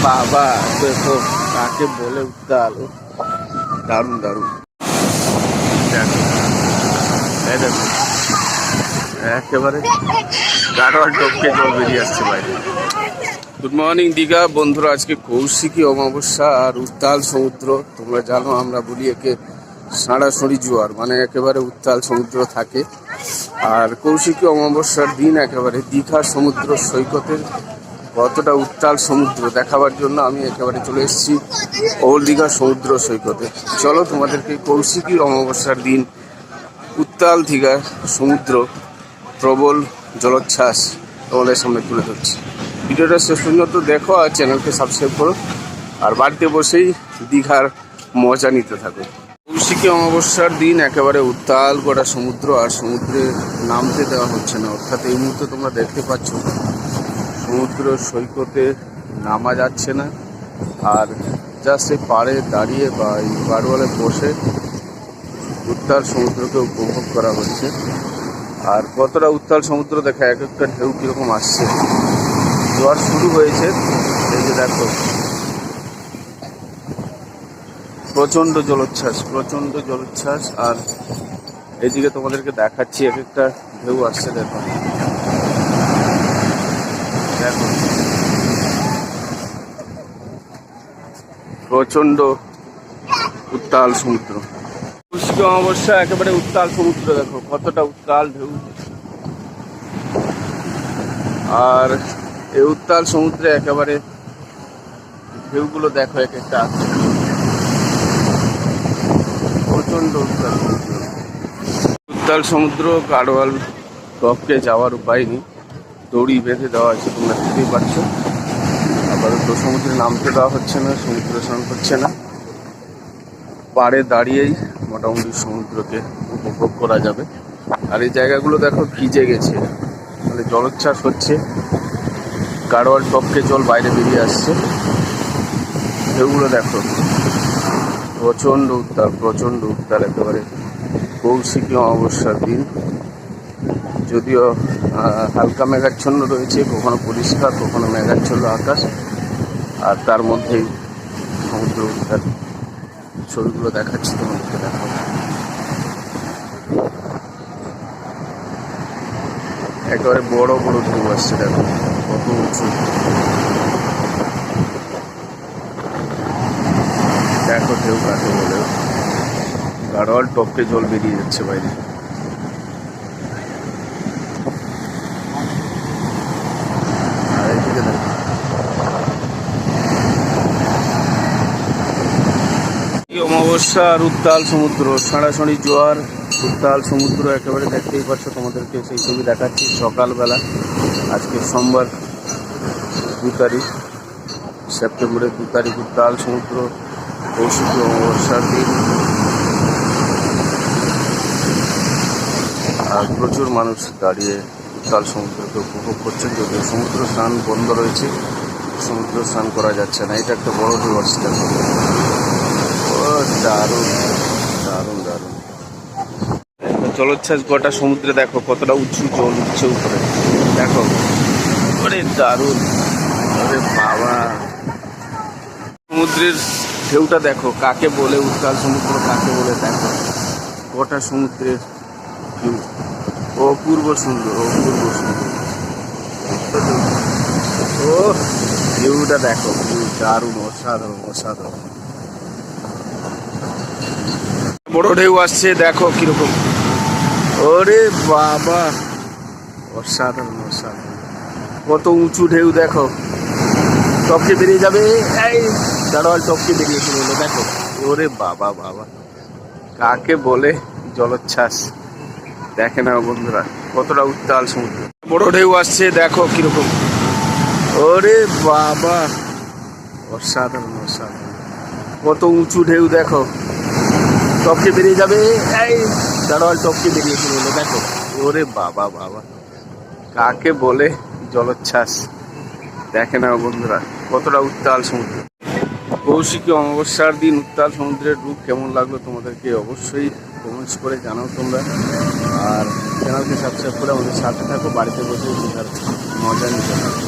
বাবা, দেখো কাকে বলে উত্তাল। দারুণ দারুণ। দেখো, এই দেখো একেবারে গাড়োয়াল টপকে জল বেরিয়ে আসছে বাইরে। গুড মর্নিং দীঘা বন্ধুরা, আজকে কৌশিকী অমাবস্যা আর উত্তাল সমুদ্র। তোমরা জানো আমরা বলি একে সাঁড়াসড়ি জোয়ার, মানে একেবারে উত্তাল সমুদ্র থাকে। আর কৌশিকী অমাবস্যার দিন একেবারে দীঘার সমুদ্র সৈকতের কতটা উত্তাল সমুদ্র দেখাবার জন্য আমি একেবারে চলে এসেছি ওল্ড দীঘার সমুদ্র সৈকতে। চলো তোমাদেরকে কৌশিকী অমাবস্যার দিন উত্তাল দীঘার সমুদ্র প্রবল জলোচ্ছ্বাস তোমাদের সামনে তুলে ধরছি। ভিডিওটা শেষ পর্যন্ত দেখো আর চ্যানেলকে সাবস্ক্রাইব করো, আর বাড়িতে বসেই দীঘার মজা নিতে থাকো। কৌশিকী অমাবস্যার দিন একেবারে উত্তাল গোটা সমুদ্র, আর সমুদ্রে নামতে দেওয়া হচ্ছে না। অর্থাৎ এই মুহূর্তে তোমরা দেখতে পাচ্ছ সমুদ্র সৈকতে নামা যাচ্ছে না, আর জাস্ট এই পাড়ে দাঁড়িয়ে বা এই গাড়োয়ালে বসে উত্তাল সমুদ্রকে উপভোগ করা হচ্ছে। আর কতটা উত্তাল সমুদ্র দেখা, এক একটা ঢেউ কীরকম আসছে। জোয়ার শুরু হয়েছে, এই যে দেখো প্রচণ্ড জলোচ্ছ্বাস, প্রচণ্ড জলোচ্ছ্বাস। আর এইদিকে তোমাদেরকে দেখাচ্ছি এক একটা ঢেউ আসছে। দেখো দেখো প্রচণ্ড উত্তাল সমুদ্র। কৌশিকী অমাবস্যা একেবারে উত্তাল সমুদ্র, দেখো কতটা উত্তাল ঢেউ। আর এই উত্তাল সমুদ্রে একেবারে ঢেউগুলো দেখো এক একটা আছে, প্রচণ্ড উত্তাল সমুদ্র। উত্তাল সমুদ্র গাড়োয়াল টপকে যাওয়ার উপায় নেই, দড়ি বেঁধে দেওয়া আছে, তোমরা দেখতেই পাচ্ছ। আপাতত সমুদ্রে নামতে দেওয়া হচ্ছে না, সমুদ্র স্নান করছে না। পাড়ে দাঁড়িয়েই মোটামুটি সমুদ্রকে উপভোগ করা যাবে। আর এই জায়গাগুলো দেখো ভিজে গেছে, মানে জলোচ্ছ্বাস হচ্ছে, গাড়োয়াল টপকে জল বাইরে বেরিয়ে আসছে। এগুলো দেখো প্রচণ্ড উত্তাল, প্রচণ্ড উত্তাল একেবারে কৌশিকী অমাবস্যার দিন। যদিও হালকা মেঘাচ্ছন্ন রয়েছে, কখনো পরিষ্কার কখনো মেঘাচ্ছন্ন আকাশ, আর তার মধ্যেই সমুদ্র উত্তাল। ছবিগুলো দেখাচ্ছি তোমাদেরকে, দেখো একেবারে বড় বড় ঢেউ আসছে, দেখো কত উঁচু। দেখো ঢেউ কাকে বলে, গাড়োয়াল টপকে জল বেরিয়ে যাচ্ছে বাইরে। আর এইদিকে দেখো অমাবস্যা আর উত্তাল সমুদ্র, সাঁড়াসড়ি জোয়ার, উত্তাল সমুদ্র একেবারে দেখতেই পাচ্ছ। তোমাদেরকে সেই ছবি দেখাচ্ছি সকালবেলা। আজকে সোমবার 2 তারিখ সেপ্টেম্বরের 2 তারিখ, উত্তাল সমুদ্র কৌশিকী অমাবস্যার দিন। আর প্রচুর মানুষ দাঁড়িয়ে উত্তাল সমুদ্রকে উপভোগ করছেন। যদিও সমুদ্র স্নান বন্ধ রয়েছে, সমুদ্র স্নান করা যাচ্ছে না। এটা একটা বড় ঢেউ আসছে, দেখো দারুণ দারুণ দারুণ জলোচ্ছ্বাস গোটা সমুদ্রে। দেখো কতটা উঁচু জল উঠছে উপরে, দেখো ওরে দারুণ। ওরে বাবা, সমুদ্রের ঢেউটা দেখো কাকে বলে, উত্তাল সমুদ্র কাকে বলে। দেখো গোটা সমুদ্রের ঢেউ অপূর্ব সুন্দর, অপূর্ব সুন্দর। ও ঢেউটা দেখো, দারুণ, অসাধারণ অসাধারণ। বড় ঢেউ আসছে, দেখো কিরকম। ওরে বাবা, অসাধারণ অসাধারণ। কত উঁচু ঢেউ, দেখো টপকে বেরিয়ে যাবে। এই গাড়োয়াল টপকে বেরিয়ে চলে এলো, দেখো। ওরে বাবা বাবা, কাকে বলে জলোচ্ছ্বাস। দেখে না বন্ধুরা কতটা উত্তাল সমুদ্র। বড় ঢেউ আসছে, দেখো কিরকম। ওরে বাবা, অসাধারণ অসাধারণ। কত উঁচু ঢেউ, দেখো টপকে বেরিয়ে যাবে। এই গাড়োয়াল টপকে বেরিয়ে চলে এলো, দেখো। ওরে বাবা বাবা, কাকে বলে জলোচ্ছ্বাস। দেখে না বন্ধুরা কতটা উত্তাল সমুদ্র। কৌশিকী অমাবস্যার দিন উত্তাল সমুদ্রের রূপ কেমন লাগলো তোমাদেরকে অবশ্যই কমেন্টস করে জানাও তোমরা। আর চ্যানেলকে সাবস্ক্রাইব করে আমাদের সাথে থাকো, বাড়িতে বসে মজা নিতে থাকো।